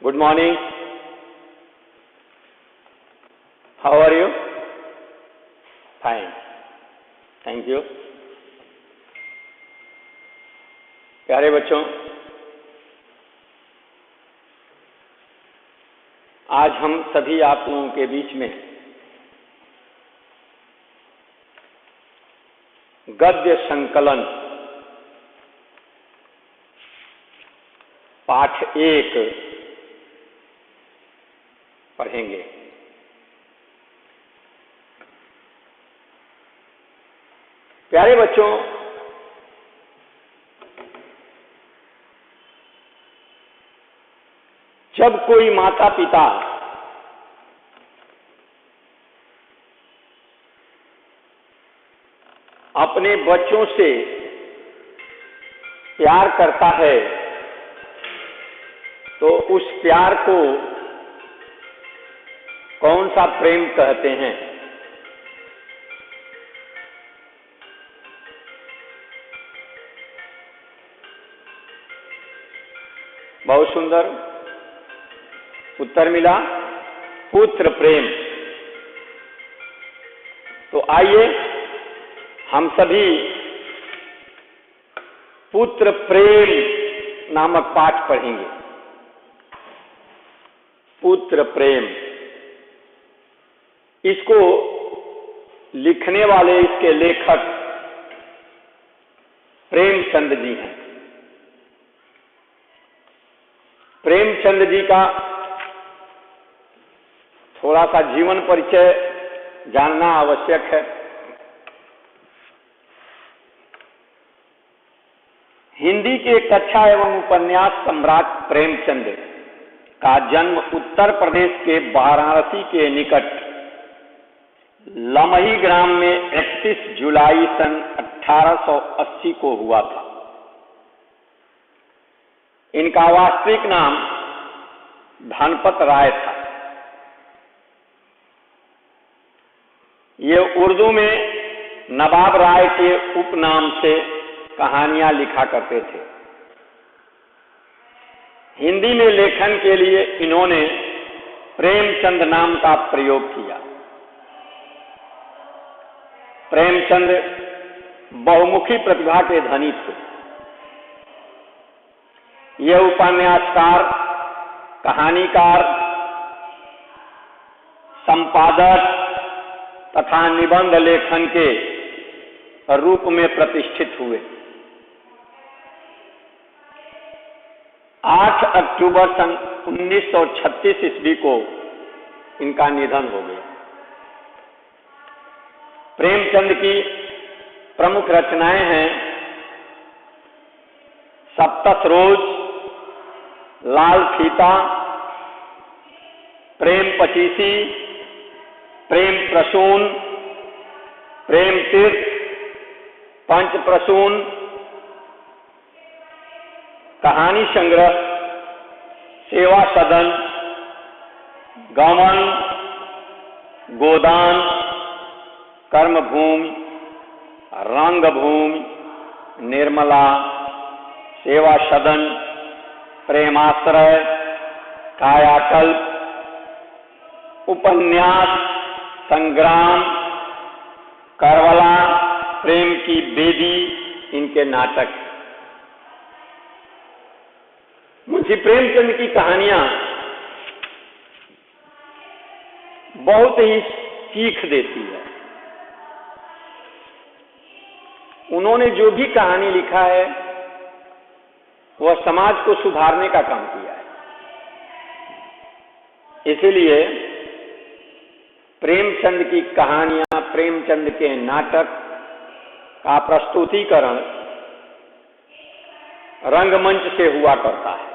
Good morning. How are you? Fine. Thank you. प्यारे बच्चों, आज हम सभी आप लोगों के बीच में गद्य संकलन पाठ 1 पढ़ेंगे। प्यारे बच्चों, जब कोई माता पिता अपने बच्चों से प्यार करता है तो उस प्यार को कौन सा प्रेम कहते हैं? बहुत सुंदर उत्तर मिला, पुत्र प्रेम। तो आइए हम सभी पुत्र प्रेम नामक पाठ पढ़ेंगे। पुत्र प्रेम, इसको लिखने वाले, इसके लेखक प्रेमचंद जी हैं। प्रेमचंद जी का थोड़ा सा जीवन परिचय जानना आवश्यक है। हिंदी के कथा एवं उपन्यास सम्राट प्रेमचंद का जन्म उत्तर प्रदेश के वाराणसी के निकट लमही ग्राम में 31 जुलाई सन 1880 को हुआ था। इनका वास्तविक नाम धनपत राय था। ये उर्दू में नवाब राय के उपनाम से कहानियां लिखा करते थे। हिंदी में लेखन के लिए इन्होंने प्रेमचंद नाम का प्रयोग किया। प्रेमचंद बहुमुखी प्रतिभा के धनी थे। ये उपन्यासकार, कहानीकार, संपादक तथा निबंध लेखन के रूप में प्रतिष्ठित हुए। 8 अक्टूबर सन 1936 ईस्वी को इनका निधन हो गया। प्रेमचंद की प्रमुख रचनाएं हैं सप्तसरोज, लाल फीता, प्रेम पचीसी, प्रेम प्रसून, प्रेम तीर्थ, पंच प्रसून, कहानी संग्रह, सेवा सदन, गमन, गोदान, कर्मभूमि, रंगभूमि, निर्मला, सेवा सदन, प्रेमाश्रय, कायाकल्प, उपन्यास, संग्राम, करबला, प्रेम की बेदी, इनके नाटक। मुंशी प्रेमचंद की कहानियां बहुत ही सीख देती है। उन्होंने जो भी कहानी लिखा है वह समाज को सुधारने का काम किया है। इसीलिए प्रेमचंद की कहानियां, प्रेमचंद के नाटक का प्रस्तुतिकरण रंगमंच से हुआ करता है।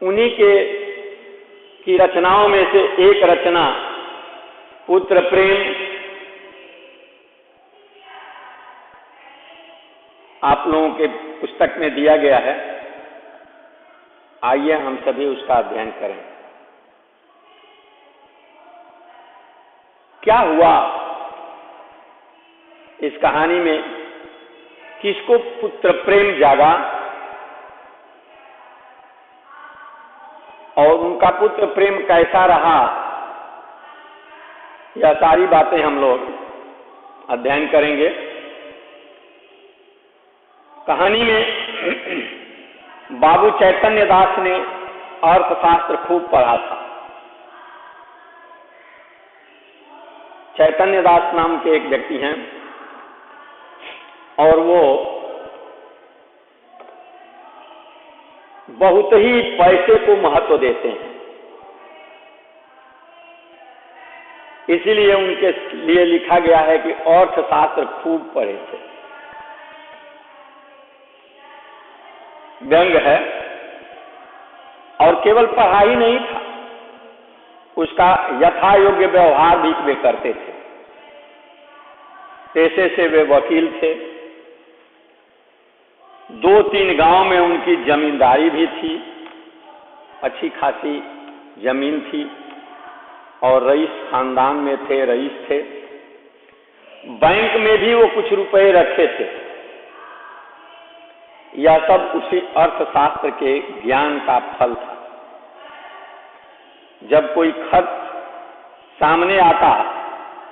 उन्हीं की रचनाओं में से एक रचना पुत्र प्रेम आप लोगों के पुस्तक में दिया गया है। आइए हम सभी उसका अध्ययन करें। क्या हुआ इस कहानी में, किसको पुत्र प्रेम जागा उनका पुत्र प्रेम कैसा रहा, यह सारी बातें हम लोग अध्ययन करेंगे। कहानी में बाबू चैतन्य दास ने अर्थशास्त्र खूब पढ़ा था। चैतन्य दास नाम के एक व्यक्ति हैं और वो बहुत ही पैसे को महत्व देते हैं, इसीलिए उनके लिए लिखा गया है कि अर्थशास्त्र खूब पढ़े थे। व्यंग है और केवल पढ़ाई नहीं था, उसका यथा योग्य व्यवहार भी वे करते थे। पेशे से वे वकील थे। 2-3 गांव में उनकी जमींदारी भी थी, अच्छी खासी जमीन थी और रईस खानदान में थे, रईस थे। बैंक में भी वो कुछ रुपए रखे थे। यह सब उसी अर्थशास्त्र के ज्ञान का फल था। जब कोई खर्च सामने आता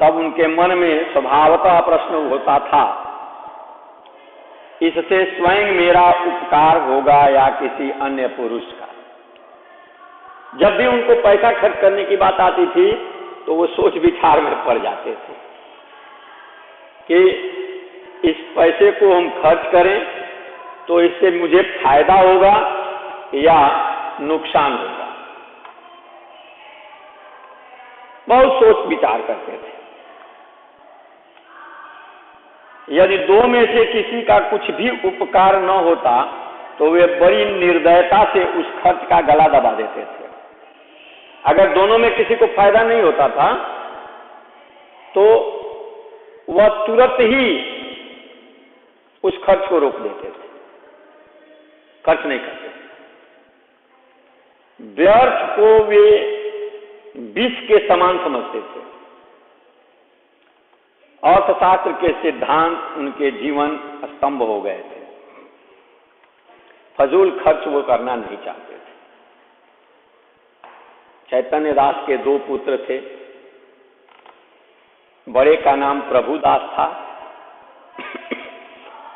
तब उनके मन में स्वभावतः प्रश्न होता था, इससे स्वयं मेरा उपकार होगा या किसी अन्य पुरुष का। जब भी उनको पैसा खर्च करने की बात आती थी तो वो सोच विचार में पड़ जाते थे कि इस पैसे को हम खर्च करें तो इससे मुझे फायदा होगा या नुकसान होगा। बहुत सोच विचार करते थे। यदि 2 में से किसी का कुछ भी उपकार न होता तो वे बड़ी निर्दयता से उस खर्च का गला दबा देते थे। अगर दोनों में किसी को फायदा नहीं होता था तो वह तुरंत ही उस खर्च को रोक देते थे, खर्च नहीं करते। व्यर्थ को वे विष के समान समझते थे। अर्थशास्त्र के सिद्धांत उनके जीवन स्तंभ हो गए थे। फजूल खर्च वो करना नहीं चाहते थे। चैतन्य दास के 2 पुत्र थे। बड़े का नाम प्रभुदास था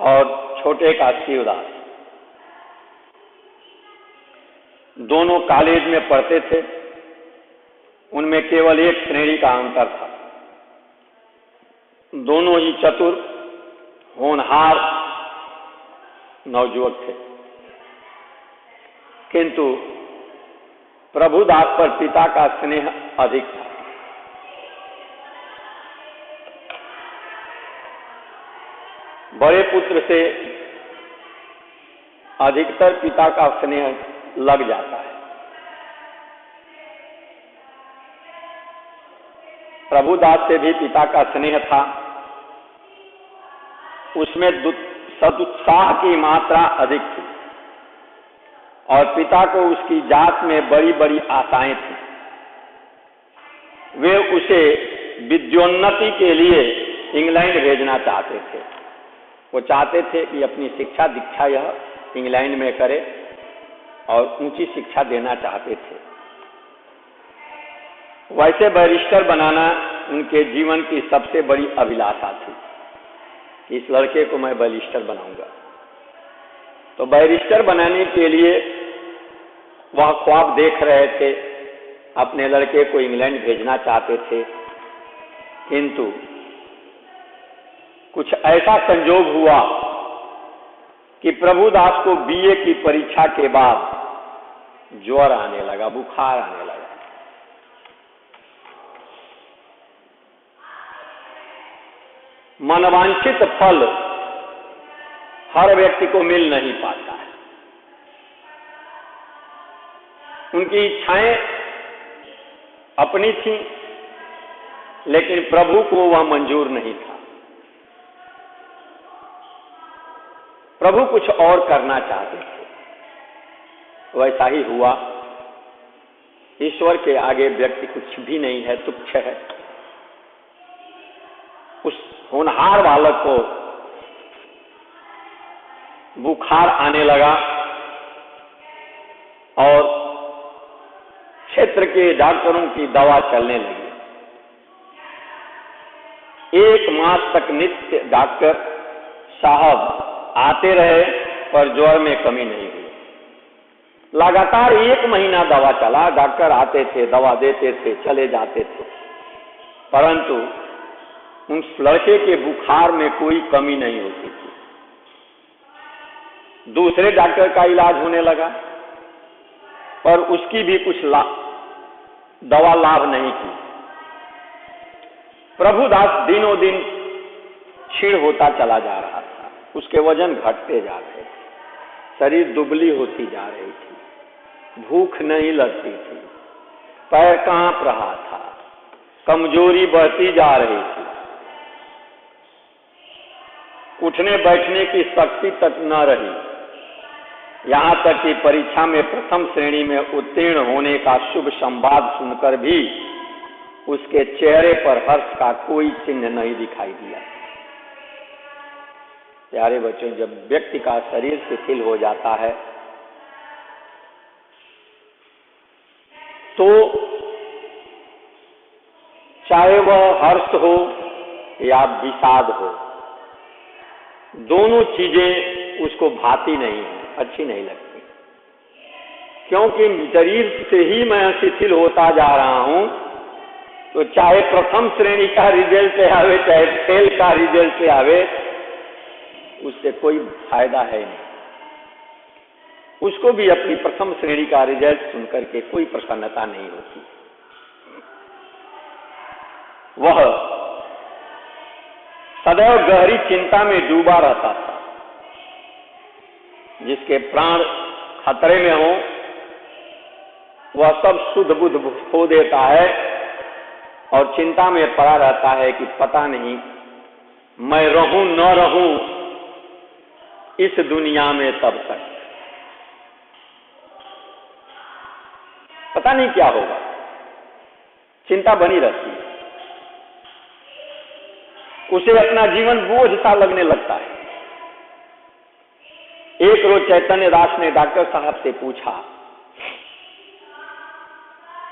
और छोटे का शिवदास। दोनों कॉलेज में पढ़ते थे। उनमें केवल एक श्रेणी का अंतर था। दोनों ही चतुर, होनहार नवयुवक थे, किंतु प्रभुदास पर पिता का स्नेह अधिक था। बड़े पुत्र से अधिकतर पिता का स्नेह लग जाता है। प्रभुदास से भी पिता का स्नेह था। उसमें सदुत्साह की मात्रा अधिक थी और पिता को उसकी जात में बड़ी बड़ी आशाएं थी। वे उसे विद्योन्नति के लिए इंग्लैंड भेजना चाहते थे। वो चाहते थे कि अपनी शिक्षा दीक्षा यह इंग्लैंड में करे और ऊंची शिक्षा देना चाहते थे। वैसे बैरिस्टर बनाना उनके जीवन की सबसे बड़ी अभिलाषा थी। इस लड़के को मैं बैरिस्टर बनाऊंगा। तो बैरिस्टर बनाने के लिए वह ख्वाब देख रहे थे, अपने लड़के को इंग्लैंड भेजना चाहते थे, किंतु कुछ ऐसा संजोग हुआ कि प्रभुदास को बीए की परीक्षा के बाद ज्वर आने लगा, बुखार आने लगा। मनवांछित फल हर व्यक्ति को मिल नहीं पाता है। उनकी इच्छाएं अपनी थी, लेकिन प्रभु को वह मंजूर नहीं था। प्रभु कुछ और करना चाहते थे। वैसा ही हुआ। ईश्वर के आगे व्यक्ति कुछ भी नहीं है, तुच्छ है। उस होनहार बालक को बुखार आने लगा और क्षेत्र के डॉक्टरों की दवा चलने लगी। 1 मास तक नित्य डॉक्टर साहब आते रहे, पर ज्वर में कमी नहीं हुई। लगातार 1 महीना दवा चला, डॉक्टर आते थे, दवा देते थे, चले जाते थे, परंतु उस लड़के के बुखार में कोई कमी नहीं होती थी। दूसरे डॉक्टर का इलाज होने लगा, पर उसकी भी कुछ दवा लाभ नहीं की। प्रभुदास दिनों दिन क्षीण होता चला जा रहा था, उसके वजन घटते जा रहे थे, शरीर दुबली होती जा रही थी, भूख नहीं लगती थी, पैर कांप रहा था, कमजोरी बढ़ती जा रही थी, उठने बैठने की शक्ति तक न रही। यहाँ तक कि परीक्षा में प्रथम श्रेणी में उत्तीर्ण होने का शुभ संवाद सुनकर भी उसके चेहरे पर हर्ष का कोई चिन्ह नहीं दिखाई दिया। प्यारे बच्चों, जब व्यक्ति का शरीर शिथिल हो जाता है तो चाहे वह हर्ष हो या विषाद हो, दोनों चीजें उसको भाती नहीं है, अच्छी नहीं लगती, क्योंकि शरीर से ही मैं शिथिल होता जा रहा हूं। तो चाहे प्रथम श्रेणी का रिजल्ट आवे, चाहे फेल का रिजल्ट आवे, उससे कोई फायदा है नहीं। उसको भी अपनी प्रथम श्रेणी का रिजल्ट सुनकर के कोई प्रसन्नता नहीं होती। वह सदैव गहरी चिंता में डूबा रहता था। जिसके प्राण खतरे में हो वह सब शुद्ध बुद्ध खो देता है और चिंता में पड़ा रहता है कि पता नहीं मैं रहूं न रहूं इस दुनिया में तब तक, पता नहीं क्या होगा, चिंता बनी रहती है। उसे अपना जीवन बोझ सा लगने लगता है। एक रोज चैतन्य दास ने डॉक्टर साहब से पूछा,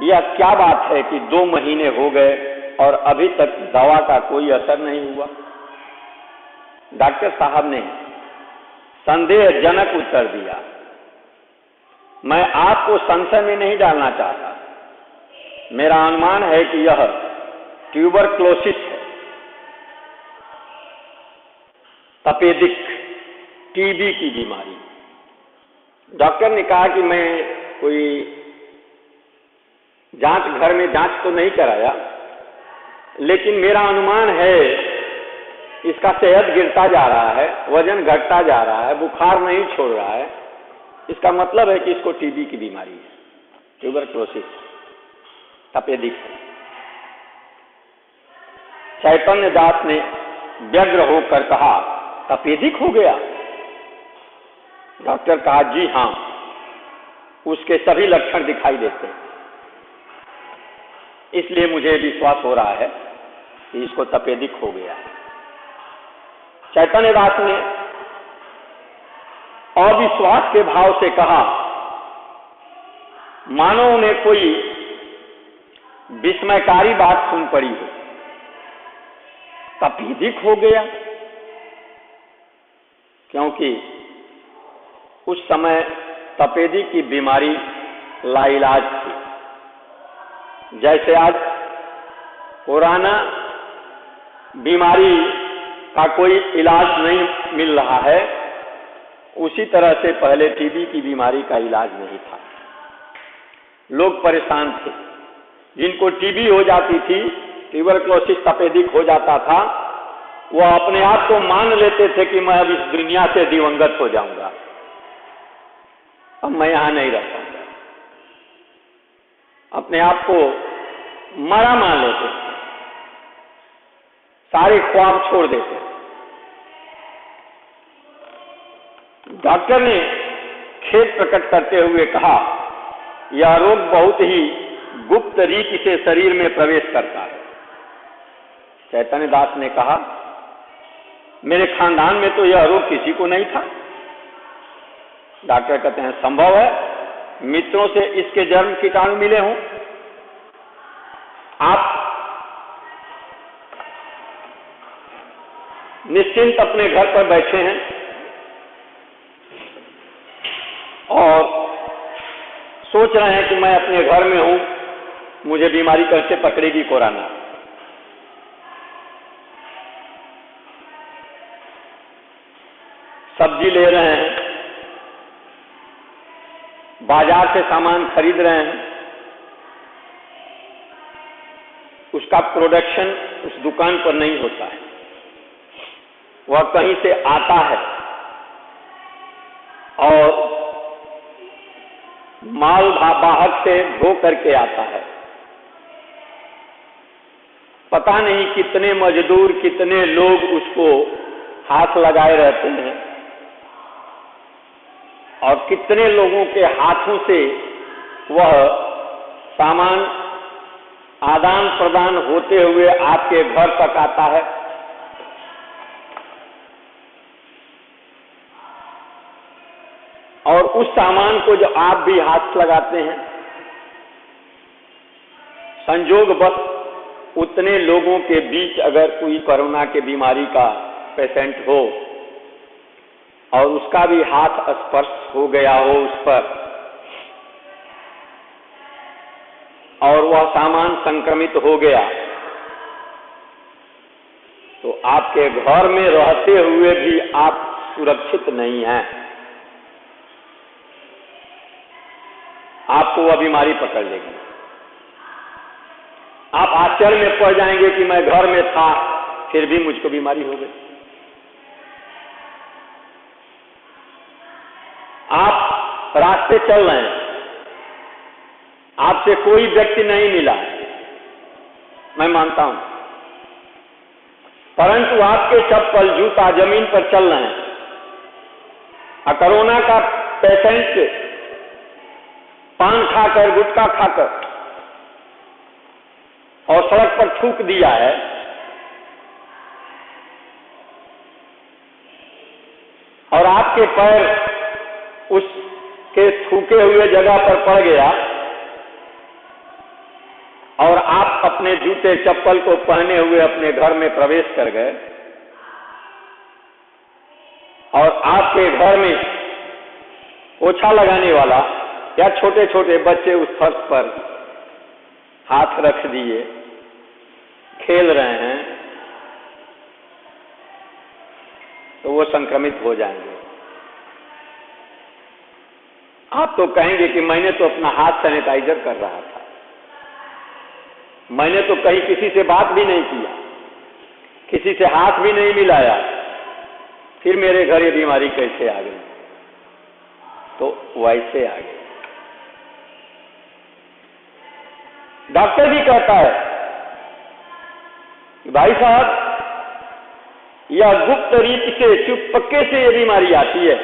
यह क्या बात है कि 2 महीने हो गए और अभी तक दवा का कोई असर नहीं हुआ? डॉक्टर साहब ने संदेहजनक उत्तर दिया, मैं आपको संशय में नहीं डालना चाहता, मेरा अनुमान है कि यह ट्यूबरक्लोसिस है, तपेदिक, टीबी की बीमारी। डॉक्टर ने कहा कि मैं कोई जांच, घर में जांच तो नहीं कराया, लेकिन मेरा अनुमान है इसका सेहत गिरता जा रहा है, वजन घटता जा रहा है, बुखार नहीं छोड़ रहा है, इसका मतलब है कि इसको टीबी की बीमारी है, ट्यूबरक्लोसिस, तपेदिक। चैतन्य दास ने व्यग्र होकर कहा, तपेदिक हो गया? डॉक्टर कहा, जी हां, उसके सभी लक्षण दिखाई देते हैं, इसलिए मुझे विश्वास हो रहा है कि इसको तपेदिक हो गया। चैतन्य दास ने अविश्वास के भाव से कहा, मानो उन्हें कोई विस्मयकारी बात सुन पड़ी हो, तपेदिक हो गया? क्योंकि उस समय तपेदिक की बीमारी लाइलाज थी। जैसे आज कोरोना बीमारी का कोई इलाज नहीं मिल रहा है, उसी तरह से पहले टीबी की बीमारी का इलाज नहीं था। लोग परेशान थे। जिनको टीबी हो जाती थी, ट्यूबरक्लोसिस, तपेदिक हो जाता था, वह अपने आप को मान लेते थे कि मैं अब इस दुनिया से दिवंगत हो जाऊंगा, अब मैं यहां नहीं रह पाऊंगा। अपने आप को मरा मान लेते थे, सारे ख्वाब छोड़ देते। डॉक्टर ने खेद प्रकट करते हुए कहा, यह रोग बहुत ही गुप्त रीति से शरीर में प्रवेश करता है। चैतन्य दास ने कहा, मेरे खानदान में तो यह रोग किसी को नहीं था। डॉक्टर कहते हैं, संभव है मित्रों से इसके जन्म कीटाणु मिले हों, आप निश्चिंत अपने घर पर बैठे हैं और सोच रहे हैं कि मैं अपने घर में हूं, मुझे बीमारी कैसे पकड़ेगी कोरोना। सब्जी ले रहे हैं, बाजार से सामान खरीद रहे हैं, उसका प्रोडक्शन उस दुकान पर नहीं होता है, वह कहीं से आता है और माल बाहर से ढो करके आता है। पता नहीं कितने मजदूर, कितने लोग उसको हाथ लगाए रहते हैं और कितने लोगों के हाथों से वह सामान आदान प्रदान होते हुए आपके घर तक आता है। और उस सामान को जो आप भी हाथ लगाते हैं, संयोगवश उतने लोगों के बीच अगर कोई कोरोना के बीमारी का पेशेंट हो और उसका भी हाथ स्पर्श हो गया हो उस पर और वह सामान संक्रमित हो गया, तो आपके घर में रहते हुए भी आप सुरक्षित नहीं हैं, आपको वह बीमारी पकड़ लेगी। आप आश्चर्य में पड़ जाएंगे कि मैं घर में था फिर भी मुझको बीमारी हो गई। आप रास्ते चल रहे हैं, आपसे कोई व्यक्ति नहीं मिला, मैं मानता हूं, परंतु आपके चप्पल जूता जमीन पर चल रहे हैं और कोरोना का पेशेंट पान खाकर, गुटखा खाकर और सड़क पर थूक दिया है, और आपके पैर उसके थूके हुए जगह पर पड़ गया और आप अपने जूते चप्पल को पहने हुए अपने घर में प्रवेश कर गए और आपके घर में पोछा लगाने वाला या छोटे छोटे बच्चे उस फर्श पर हाथ रख दिए, खेल रहे हैं, तो वो संक्रमित हो जाएंगे। आप तो कहेंगे कि मैंने तो अपना हाथ सैनिटाइजर कर रहा था, मैंने तो कहीं किसी से बात भी नहीं किया, किसी से हाथ भी नहीं मिलाया, फिर मेरे घर ये बीमारी कैसे आ गई? तो वैसे आ गई। डॉक्टर भी कहता है कि भाई साहब, यह गुप्त रीति से, चुपके से ये बीमारी आती है,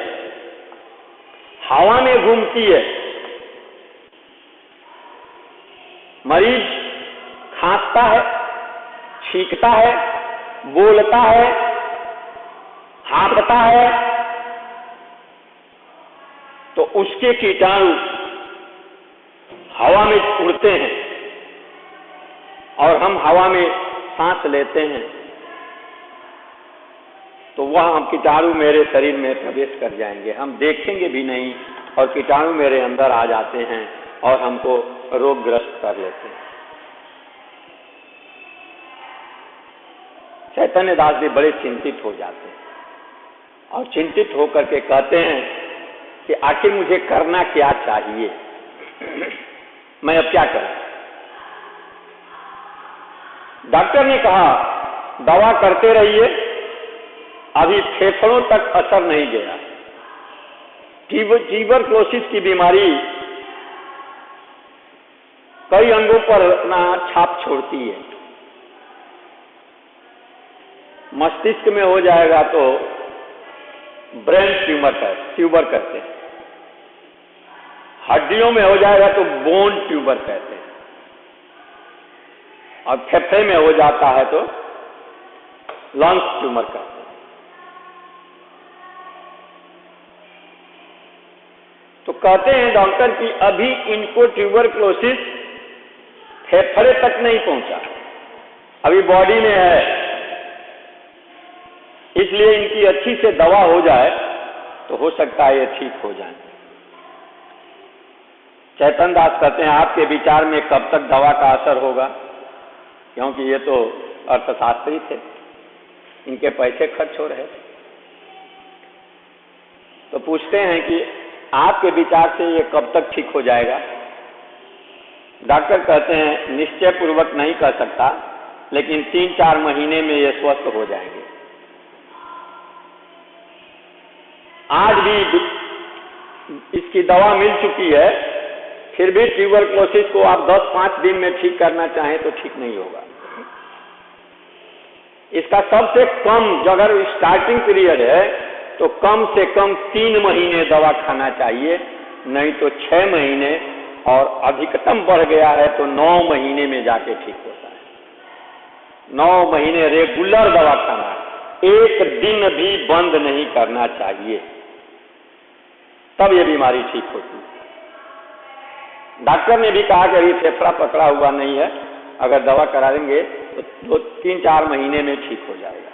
हवा में घूमती है, मरीज खांसता है, छींकता है, बोलता है, हाँफता है, तो उसके कीटाणु हवा में उड़ते हैं और हम हवा में सांस लेते हैं, तो वह हम कीटाणु मेरे शरीर में प्रवेश कर जाएंगे, हम देखेंगे भी नहीं और कीटाणु मेरे अंदर आ जाते हैं और हमको रोगग्रस्त कर लेते हैं। चैतन्य दास भी बड़े चिंतित हो जाते हैं और चिंतित होकर के कहते हैं कि आखिर मुझे करना क्या चाहिए, मैं अब क्या करूं? डॉक्टर ने कहा दवा करते रहिए, अभी फेफड़ों तक असर नहीं गया। ट्यूबरक्लोसिस की बीमारी कई अंगों पर अपना छाप छोड़ती है। मस्तिष्क में हो जाएगा तो ब्रेन ट्यूबर कहते हैं, हड्डियों में हो जाएगा तो बोन ट्यूबर कहते हैं, और फेफड़े में हो जाता है तो लंग्स ट्यूमर कहते हैं। तो कहते हैं डॉक्टर कि अभी इनको ट्यूबरक्लोसिस फेफड़े तक नहीं पहुंचा, अभी बॉडी में है। इसलिए इनकी अच्छी से दवा हो जाए तो हो सकता है ये ठीक हो जाए। चैतन्य दास कहते हैं आपके विचार में कब तक दवा का असर होगा, क्योंकि ये तो अर्थशास्त्री थे, इनके पैसे खर्च हो रहे थे। तो पूछते हैं कि आपके विचार से ये कब तक ठीक हो जाएगा। डॉक्टर कहते हैं निश्चय पूर्वक नहीं कह सकता, लेकिन 3-4 महीने में ये स्वस्थ हो जाएंगे। आज भी इसकी दवा मिल चुकी है, फिर भी ट्यूबरक्लोसिस को आप 10-5 दिन में ठीक करना चाहें तो ठीक नहीं होगा। इसका सबसे कम, जो अगर स्टार्टिंग पीरियड है तो कम से कम 3 महीने दवा खाना चाहिए, नहीं तो 6 महीने, और अधिकतम बढ़ गया है तो 9 महीने में जाके ठीक होता है। 9 महीने रेगुलर दवा खाना, एक दिन भी बंद नहीं करना चाहिए, तब ये बीमारी ठीक होती है। डॉक्टर ने भी कहा कि अभी फेफड़ा पकड़ा हुआ नहीं है, अगर दवा करा देंगे तो 3-4 महीने में ठीक हो जाएगा।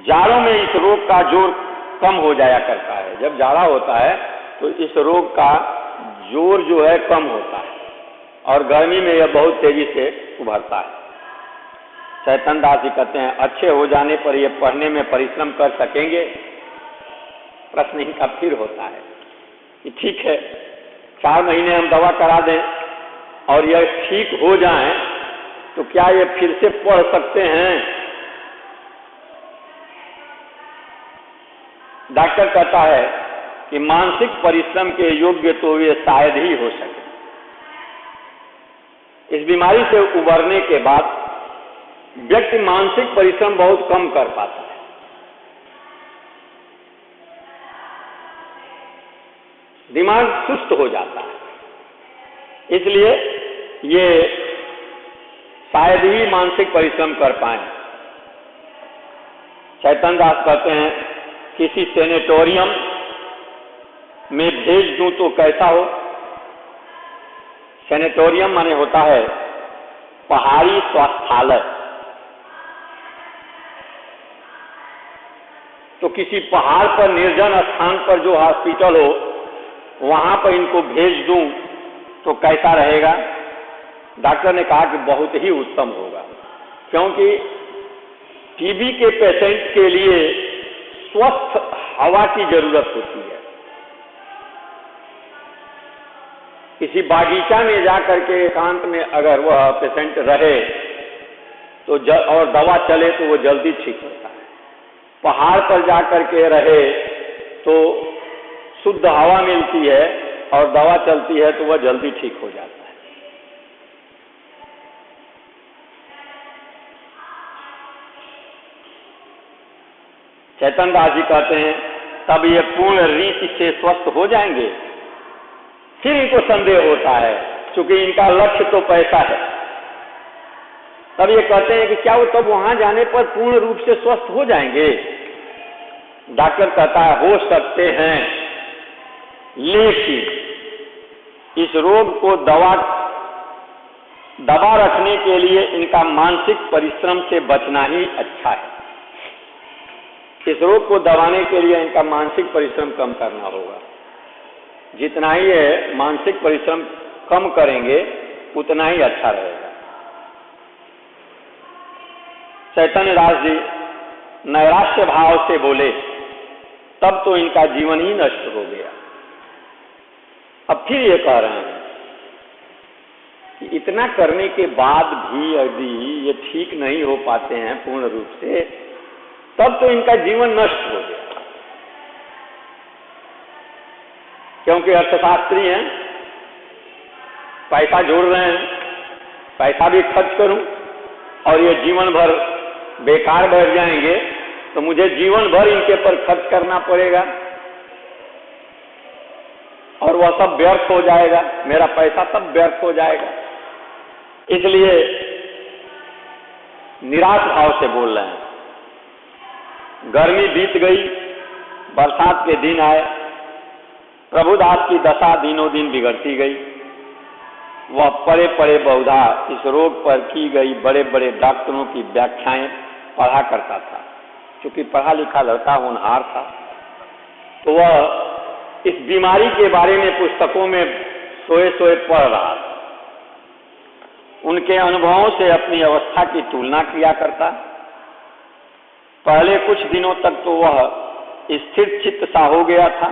जाड़ों में इस रोग का जोर कम हो जाया करता है। जब जाड़ा होता है तो इस रोग का जोर जो है कम होता है, और गर्मी में यह बहुत तेजी से उभरता है। चैतन्य दास जी कहते हैं अच्छे हो जाने पर यह पढ़ने में परिश्रम कर सकेंगे। प्रश्न इनका फिर होता है कि ठीक है, 4 महीने हम दवा करा दें और यह ठीक हो जाए तो क्या ये फिर से पढ़ सकते हैं? डॉक्टर कहता है कि मानसिक परिश्रम के योग्य तो वे शायद ही हो सके। इस बीमारी से उबरने के बाद व्यक्ति मानसिक परिश्रम बहुत कम कर पाता है। दिमाग सुस्त हो जाता है, इसलिए ये शायद ही मानसिक परिश्रम कर पाए। चैतन्य दास कहते हैं किसी सेनेटोरियम में भेज दूं तो कैसा हो। सेनेटोरियम माने होता है पहाड़ी स्वास्थ्यालय। तो किसी पहाड़ पर, निर्जन स्थान पर जो हॉस्पिटल हो, वहां पर इनको भेज दूं तो कैसा रहेगा? डॉक्टर ने कहा कि बहुत ही उत्तम होगा, क्योंकि टीबी के पेशेंट के लिए स्वस्थ हवा की जरूरत होती है। किसी बागीचा में जाकर के एकांत में अगर वह पेशेंट रहे तो और दवा चले तो वो जल्दी ठीक होता है। पहाड़ पर जाकर के रहे तो शुद्ध हवा मिलती है और दवा चलती है तो वह जल्दी ठीक हो जाता है। चैतन्य दास जी कहते हैं तब ये पूर्ण रीति से स्वस्थ हो जाएंगे। फिर इनको संदेह होता है, क्योंकि इनका लक्ष्य तो पैसा है। तब ये कहते हैं कि क्या वो तब वहां जाने पर पूर्ण रूप से स्वस्थ हो जाएंगे? डॉक्टर कहता है हो सकते हैं, लेकिन इस रोग को दबा रखने के लिए इनका मानसिक परिश्रम से बचना ही अच्छा है। इस रोग को दबाने के लिए इनका मानसिक परिश्रम कम करना होगा। जितना ही ये मानसिक परिश्रम कम करेंगे उतना ही अच्छा रहेगा। चैतन्य दास जी नैराश्य भाव से बोले तब तो इनका जीवन ही नष्ट हो गया। अब फिर ये कह रहे हैं कि इतना करने के बाद भी यदि ये ठीक नहीं हो पाते हैं पूर्ण रूप से, तब तो इनका जीवन नष्ट हो गया। क्योंकि अर्थशास्त्री हैं, पैसा जोड़ रहे हैं, पैसा भी खर्च करूं और ये जीवन भर बेकार बैठ जाएंगे तो मुझे जीवन भर इनके पर खर्च करना पड़ेगा और वह सब व्यर्थ हो जाएगा, मेरा पैसा सब व्यर्थ हो जाएगा। इसलिए निराश भाव से बोल रहे हैं। गर्मी बीत गई, बरसात के दिन आए, प्रभुदास की दशा दिनों दिन बिगड़ती गई। वह पड़े पड़े बहुधा इस रोग पर की गई बड़े बड़े डॉक्टरों की व्याख्याएं पढ़ा करता था। क्योंकि पढ़ा लिखा लड़का होनहार था, तो वह इस बीमारी के बारे में पुस्तकों में सोए सोए पढ़ रहा था। उनके अनुभवों से अपनी अवस्था की तुलना किया करता। पहले कुछ दिनों तक तो वह स्थिर चित्त सा हो गया था।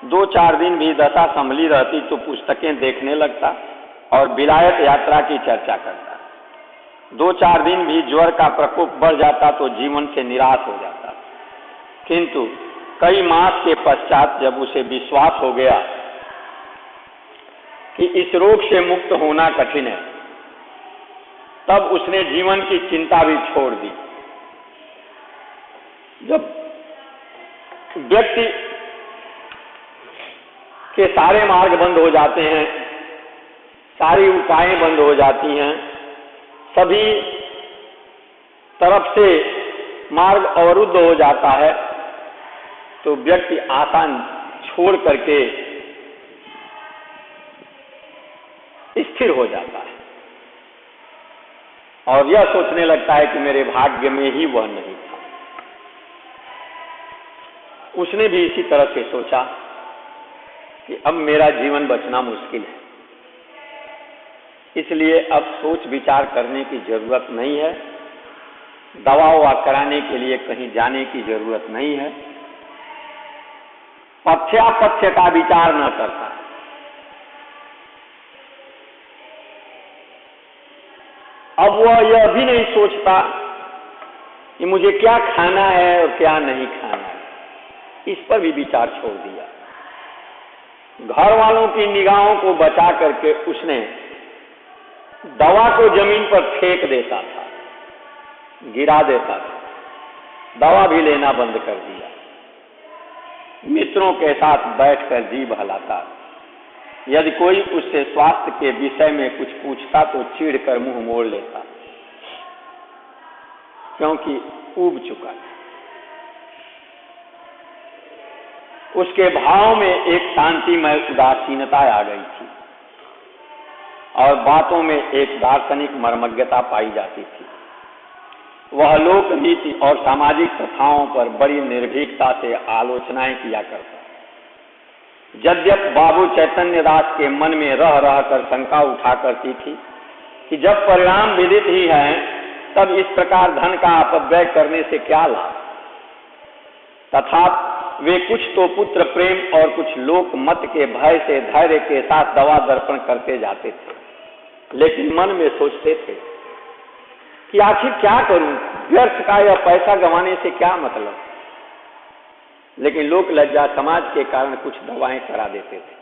2-4 दिन भी दशा संभली रहती तो पुस्तकें देखने लगता और विलायत यात्रा की चर्चा करता। 2-4 दिन भी ज्वर का प्रकोप बढ़ जाता तो जीवन से निराश हो जाता। किंतु कई मास के पश्चात जब उसे विश्वास हो गया कि इस रोग से मुक्त होना कठिन है, तब उसने जीवन की चिंता भी छोड़ दी। जब व्यक्ति के सारे मार्ग बंद हो जाते हैं, सारी उपायें बंद हो जाती हैं, सभी तरफ से मार्ग अवरुद्ध हो जाता है, तो व्यक्ति आशा छोड़ करके स्थिर हो जाता है और यह सोचने लगता है कि मेरे भाग्य में ही वह नहीं था। उसने भी इसी तरह से सोचा कि अब मेरा जीवन बचना मुश्किल है, इसलिए अब सोच विचार करने की जरूरत नहीं है, दवा ववा कराने के लिए कहीं जाने की जरूरत नहीं है, पथ्यापथ्य का विचार न करता। अब वह यह भी नहीं सोचता कि मुझे क्या खाना है और क्या नहीं खाना है, इस पर भी विचार छोड़ दिया। घर वालों की निगाहों को बचा करके उसने दवा को जमीन पर फेंक देता था, गिरा देता था, दवा भी लेना बंद कर दिया। मित्रों के साथ बैठकर जी बहलाता। यदि कोई उससे स्वास्थ्य के विषय में कुछ पूछता तो चिढ़कर मुंह मोड़ लेता, क्योंकि ऊब चुका था। उसके भाव में एक शांतिमय उदासीनता आ गई थी और बातों में एक दार्शनिक मर्मज्ञता पाई जाती थी। वह लोक नीति और सामाजिक प्रथाओं पर बड़ी निर्भीकता से आलोचनाएं किया करता। यद्यप बाबू चैतन्य दास के मन में रह रह कर शंका उठा करती थी कि जब परिणाम विदित ही है, तब इस प्रकार धन का अपव्यय करने से क्या लाभ। तथापि वे कुछ तो पुत्र प्रेम और कुछ लोक मत के भय से धैर्य के साथ दवा दर्पण करते जाते थे, लेकिन मन में सोचते थे कि आखिर क्या करूं, व्यर्थ का यह पैसा गंवाने से क्या मतलब। लेकिन लोक लज्जा समाज के कारण कुछ दवाएं करा देते थे,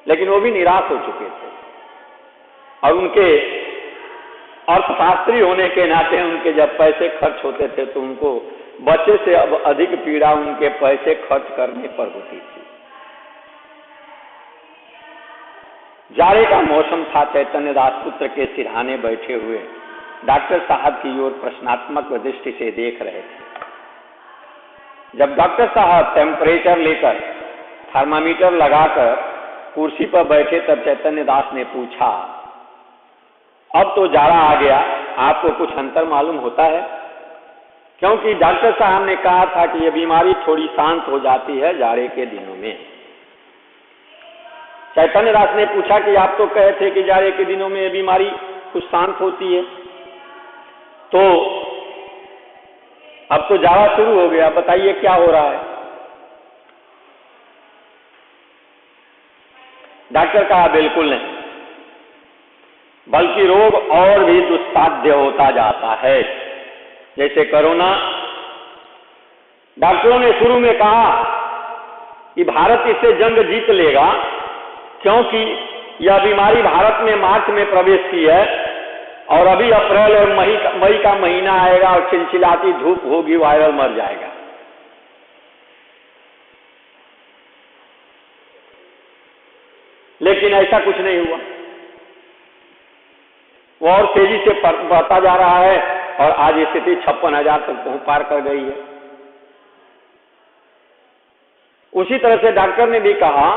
लेकिन वो भी निराश हो चुके थे और उनके अर्थशास्त्री होने के नाते उनके जब पैसे खर्च होते थे तो उनको बच्चे से अब अधिक पीड़ा उनके पैसे खर्च करने पर होती थी। जाड़े का मौसम था। चैतन्य दास पुत्र के सिरहाने बैठे हुए डॉक्टर साहब की ओर प्रश्नात्मक दृष्टि से देख रहे थे। जब डॉक्टर साहब टेम्परेचर लेकर थर्मामीटर लगाकर कुर्सी पर बैठे तब चैतन्य दास ने पूछा, अब तो जाड़ा आ गया, आपको कुछ अंतर मालूम होता है? क्योंकि डॉक्टर साहब ने कहा था कि यह बीमारी थोड़ी शांत हो जाती है जाड़े के दिनों में। चैतन्य दास ने पूछा कि आप तो कहे थे कि जाड़े के दिनों में यह बीमारी कुछ शांत होती है, तो अब तो जाड़ा शुरू हो गया, बताइए क्या हो रहा है? डॉक्टर कहा, बिल्कुल नहीं, बल्कि रोग और भी दुस्साध्य होता जाता है, जैसे कोरोना। डॉक्टरों ने शुरू में कहा कि भारत इससे जंग जीत लेगा, क्योंकि यह बीमारी भारत में मार्च में प्रवेश की है और अभी अप्रैल और मई का महीना आएगा और चिलचिलाती धूप होगी, वायरल मर जाएगा। लेकिन ऐसा कुछ नहीं हुआ, वो और तेजी से बढ़ता जा रहा है और आज स्थिति 56,000 तक पहुंच पार कर गई है। उसी तरह से डॉक्टर ने भी कहा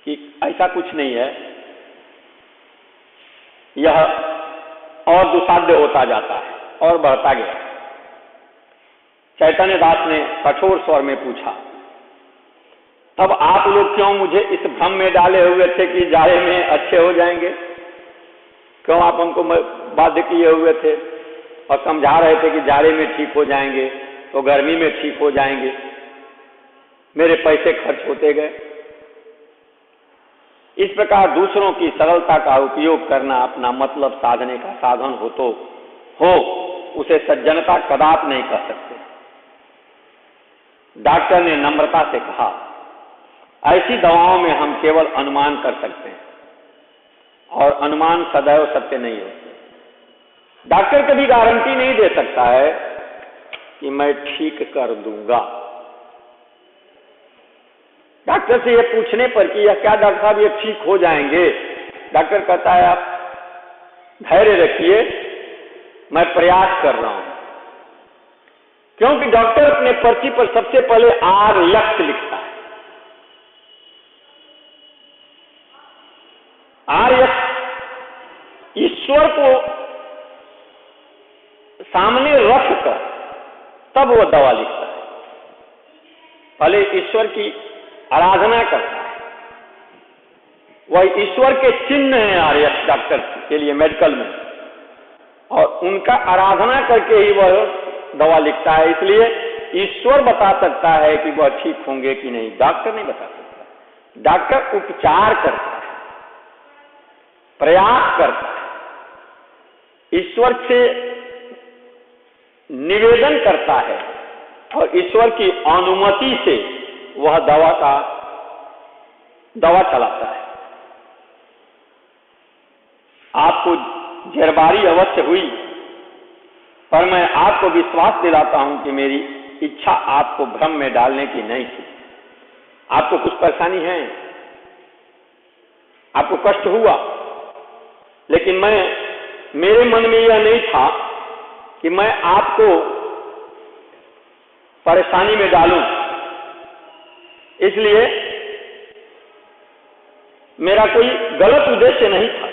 कि ऐसा कुछ नहीं है, यह और दुसाध्य होता जाता है और बढ़ता गया। चैतन्य दास ने कठोर स्वर में पूछा, तब आप लोग क्यों मुझे इस भ्रम में डाले हुए थे कि जाड़े में अच्छे हो जाएंगे? क्यों आप हमको बाध्य किए हुए थे और समझा रहे थे कि जाड़े में ठीक हो जाएंगे तो गर्मी में ठीक हो जाएंगे? मेरे पैसे खर्च होते गए। इस प्रकार दूसरों की सरलता का उपयोग करना अपना मतलब साधने का साधन हो उसे सज्जनता कदापि नहीं कह सकते। डॉक्टर ने नम्रता से कहा, ऐसी दवाओं में हम केवल अनुमान कर सकते हैं और अनुमान सदैव सत्य नहीं होते। डॉक्टर कभी गारंटी नहीं दे सकता है कि मैं ठीक कर दूंगा। डॉक्टर से ये पूछने पर कि यह क्या डॉक्टर साहब ये ठीक हो जाएंगे, डॉक्टर कहता है आप धैर्य रखिए, मैं प्रयास कर रहा हूं। क्योंकि डॉक्टर अपने पर्ची पर सबसे पहले आर लक्ष्य लिखता है। आर्य ईश्वर को सामने रखकर तब वो दवा लिखता है। पहले ईश्वर की आराधना करता है, वह ईश्वर के चिन्ह है आर्य डॉक्टर के लिए मेडिकल में, और उनका आराधना करके ही वह दवा लिखता है। इसलिए ईश्वर बता सकता है कि वह ठीक होंगे कि नहीं, डॉक्टर नहीं बता सकता। डॉक्टर उपचार करता है, प्रयास करता है, ईश्वर से निवेदन करता है और ईश्वर की अनुमति से वह दवा चलाता है। आपको जरबारी अवश्य हुई, पर मैं आपको विश्वास दिलाता हूं कि मेरी इच्छा आपको भ्रम में डालने की नहीं थी। आपको कुछ परेशानी है, आपको कष्ट हुआ, लेकिन मेरे मन में यह नहीं था कि मैं आपको परेशानी में डालूं। इसलिए मेरा कोई गलत उद्देश्य नहीं था।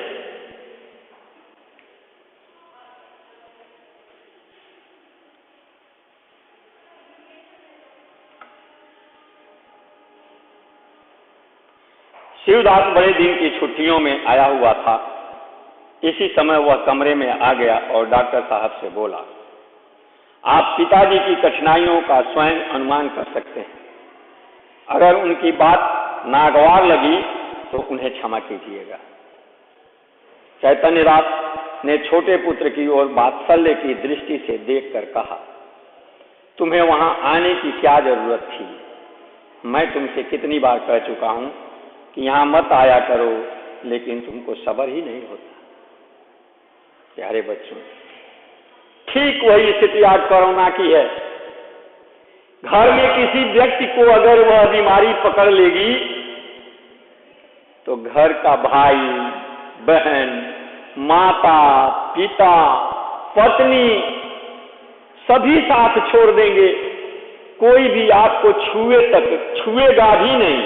शिवदास बड़े दिन की छुट्टियों में आया हुआ था। इसी समय वह कमरे में आ गया और डॉक्टर साहब से बोला, आप पिताजी की कठिनाइयों का स्वयं अनुमान कर सकते हैं। अगर उनकी बात नागवार लगी तो उन्हें क्षमा कीजिएगा। चैतन्य दास ने छोटे पुत्र की ओर वात्सल्य की दृष्टि से देखकर कहा, तुम्हें वहां आने की क्या जरूरत थी? मैं तुमसे कितनी बार कह चुका हूं कि यहां मत आया करो, लेकिन तुमको सब्र ही नहीं होता। प्यारे बच्चों, ठीक वही स्थिति आज कोरोना की है। घर में किसी व्यक्ति को अगर वह बीमारी पकड़ लेगी तो घर का भाई, बहन, माता, पिता, पत्नी सभी साथ छोड़ देंगे। कोई भी आपको छुएगा भी नहीं,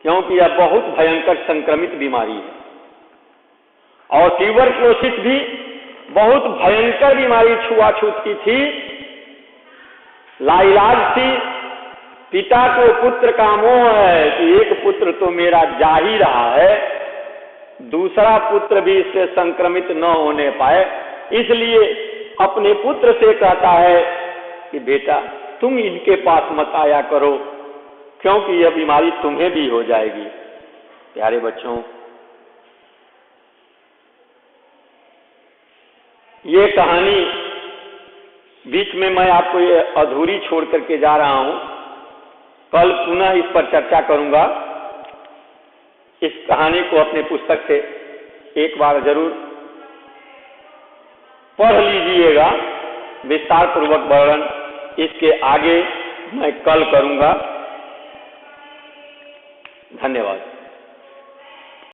क्योंकि यह बहुत भयंकर संक्रमित बीमारी है। और ट्यूबरक्लोसिस भी बहुत भयंकर बीमारी छुआछूत की थी, लाइलाज थी। पिता को पुत्र का मोह है कि एक पुत्र तो मेरा जा ही रहा है, दूसरा पुत्र भी इससे संक्रमित न होने पाए, इसलिए अपने पुत्र से कहता है कि बेटा तुम इनके पास मत आया करो, क्योंकि यह बीमारी तुम्हें भी हो जाएगी। प्यारे बच्चों, ये कहानी बीच में मैं आपको ये अधूरी छोड़ करके जा रहा हूं। कल पुनः इस पर चर्चा करूंगा। इस कहानी को अपने पुस्तक से एक बार जरूर पढ़ लीजिएगा, विस्तार पूर्वक वर्णन इसके आगे मैं कल करूंगा। धन्यवाद।